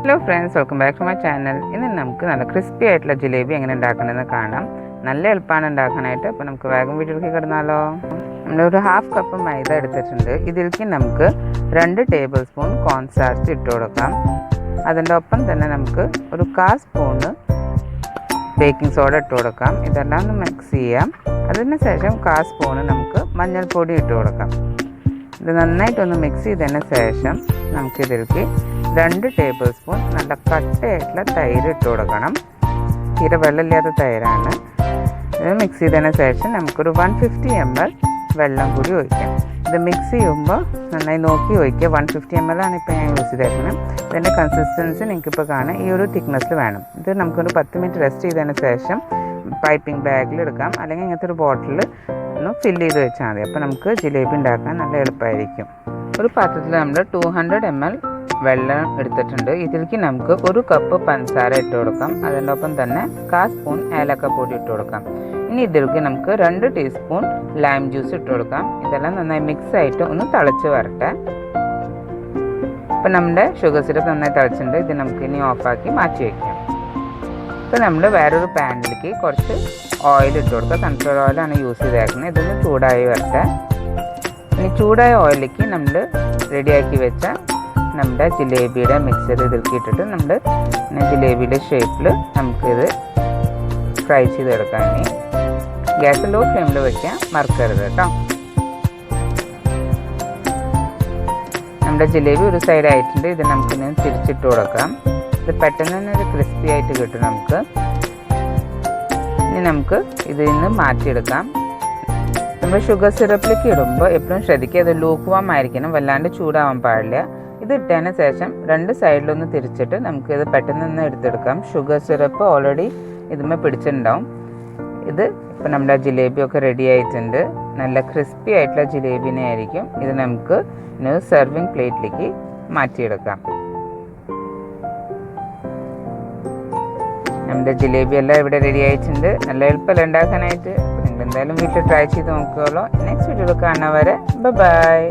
Hello friends, welcome back to my channel. ഇന്ന് നമുക്ക് നല്ല ക്രിസ്പി ആയിട്ടുള്ള ജിലേബി എങ്ങനെ ഉണ്ടാക്കണമെന്ന് കാണാം. നല്ല എളുപ്പമാണ് ഉണ്ടാക്കാനായിട്ട്. അപ്പോൾ നമുക്ക് വേഗം വീഡിയോയിലേക്ക് കിടന്നാലോ. നമ്മളൊരു 1/2 കപ്പ് മൈദ എടുത്തിട്ടുണ്ട്. ഇതിലേക്ക് നമുക്ക് 2 ടേബിൾ സ്പൂൺ കോൺ സ്റ്റാർച്ച് ഇട്ട് കൊടുക്കാം. അതിൻ്റെ ഒപ്പം തന്നെ നമുക്ക് ഒരു 1/4 സ്പൂണ് ബേക്കിംഗ് സോഡ ഇട്ട് കൊടുക്കാം. ഇതെല്ലാം ഒന്ന് മിക്സ് ചെയ്യാം. അതിന് ശേഷം 1/4 സ്പൂണ് നമുക്ക് മഞ്ഞൾപ്പൊടി ഇട്ട് കൊടുക്കാം. ഇത് നന്നായിട്ടൊന്ന് മിക്സ് ചെയ്തതിന് ശേഷം നമുക്കിതിലേക്ക് 2 ടേബിൾ സ്പൂൺ നല്ല കട്ടയായിട്ടുള്ള തൈര് ഇട്ട് കൊടുക്കണം. തീരെ വെള്ളമില്ലാത്ത തൈരാണ്. ഇത് മിക്സ് ചെയ്തതിന് ശേഷം നമുക്കൊരു 150 ml വെള്ളം കൂടി ഒഴിക്കാം. ഇത് മിക്സ് ചെയ്യുമ്പോൾ നന്നായി നോക്കി ഒഴിക്കുക. 150 ml ആണ് ഇപ്പോൾ ഞാൻ യൂസ് ചെയ്തേക്കുന്നത്. ഇതിൻ്റെ കൺസിസ്റ്റൻസി നിങ്ങൾക്കിപ്പോൾ കാണാം, ഈ ഒരു തിക്നെസ്സിൽ വേണം. ഇത് നമുക്കൊരു 10 മിനിറ്റ് റെസ്റ്റ് ചെയ്തതിന് ശേഷം പൈപ്പിംഗ് ബാഗിൽ എടുക്കാം, അല്ലെങ്കിൽ ഇങ്ങനത്തെ ഒരു ബോട്ടിൽ ഒന്ന് ഫില്ല് ചെയ്ത് വെച്ചാൽ മതി. അപ്പോൾ നമുക്ക് ജിലേബി ഉണ്ടാക്കാൻ നല്ല എളുപ്പമായിരിക്കും. ഒരു പാത്രത്തിൽ നമ്മൾ 200 ml വെള്ളം എടുത്തിട്ടുണ്ട്. ഇതിലേക്ക് നമുക്ക് 1 കപ്പ് പഞ്ചസാര ഇട്ട് കൊടുക്കാം. അതിൻ്റെ ഒപ്പം തന്നെ 1/4 സ്പൂൺ ഏലക്കപ്പൊടി ഇട്ട് കൊടുക്കാം. ഇനി ഇതിലേക്ക് നമുക്ക് 2 ടീസ്പൂൺ ലൈം ജ്യൂസ് ഇട്ട് കൊടുക്കാം. ഇതെല്ലാം നന്നായി മിക്സ് ആയിട്ട് ഒന്ന് തിളച്ച് വരട്ടെ. ഇപ്പം നമ്മുടെ ഷുഗർ സിറപ്പ് നന്നായി തിളച്ചിട്ടുണ്ട്. ഇത് നമുക്ക് ഇനി ഓഫാക്കി മാറ്റി വയ്ക്കാം. ഇപ്പോൾ നമ്മൾ വേറൊരു പാനിലേക്ക് കുറച്ച് ഓയിൽ ഇട്ട് കൊടുക്കുക. സൺഫ്ലവർ ഓയിലാണ് യൂസ് ചെയ്തേക്കുന്നത്. ഇതൊന്ന് ചൂടായി വരട്ടെ. ഇനി ചൂടായ ഓയിലേക്ക് നമ്മൾ റെഡിയാക്കി വെച്ച നമ്മുടെ ജിലേബിയുടെ മിക്സർ ഇതിലേക്ക് ഇട്ടിട്ട് നമ്മൾ ജിലേബിയുടെ ഷേപ്പിൽ നമുക്കിത് ഫ്രൈ ചെയ്തെടുക്കാം. ഇനി ഗ്യാസ് ലോ ഫ്ലെയിമിൽ വയ്ക്കാൻ മറക്കരുത് കേട്ടോ. നമ്മുടെ ജിലേബി ഒരു സൈഡ് ആയിട്ടുണ്ട്. ഇത് നമുക്കിനി തിരിച്ചിട്ട് കൊടുക്കാം. ഇത് പെട്ടെന്ന് തന്നെ ഒരു ക്രിസ്പി ആയിട്ട് കിട്ടും നമുക്ക്. ഇനി നമുക്ക് ഇതിൽ നിന്ന് മാറ്റിയെടുക്കാം. നമ്മൾ ഷുഗർ സിറപ്പിലേക്ക് ഇടുമ്പോൾ എപ്പോഴും ശ്രദ്ധിക്കുക, അത് ലൂക്ക്വാം ആയിരിക്കണം, വല്ലാണ്ട് ചൂടാവാൻ പാടില്ല. ഇത് ഇട്ടതിന് ശേഷം 2 സൈഡിലൊന്ന് തിരിച്ചിട്ട് നമുക്കിത് പെട്ടെന്ന് തന്നെ എടുത്തെടുക്കാം. ഷുഗർ സിറപ്പ് ഓൾറെഡി ഇതുമേ പിടിച്ചിട്ടുണ്ടാവും. ഇത് ഇപ്പം നമ്മുടെ ജിലേബിയൊക്കെ റെഡി ആയിട്ടുണ്ട്. നല്ല ക്രിസ്പി ആയിട്ടുള്ള ജിലേബിനെ ആയിരിക്കും. ഇത് നമുക്ക് സെർവിങ് പ്ലേറ്റിലേക്ക് മാറ്റിയെടുക്കാം. നമ്മുടെ ജിലേബി എല്ലാം ഇവിടെ റെഡി ആയിട്ടുണ്ട്. നല്ല എളുപ്പമല്ല ഉണ്ടാക്കാനായിട്ട്. നിങ്ങൾ എന്തായാലും വീട്ടിൽ ട്രൈ ചെയ്ത് നോക്കുകയുള്ളൂ. നെക്സ്റ്റ് വീഡിയോയിൽ കാണുന്നവരെ ബൈ.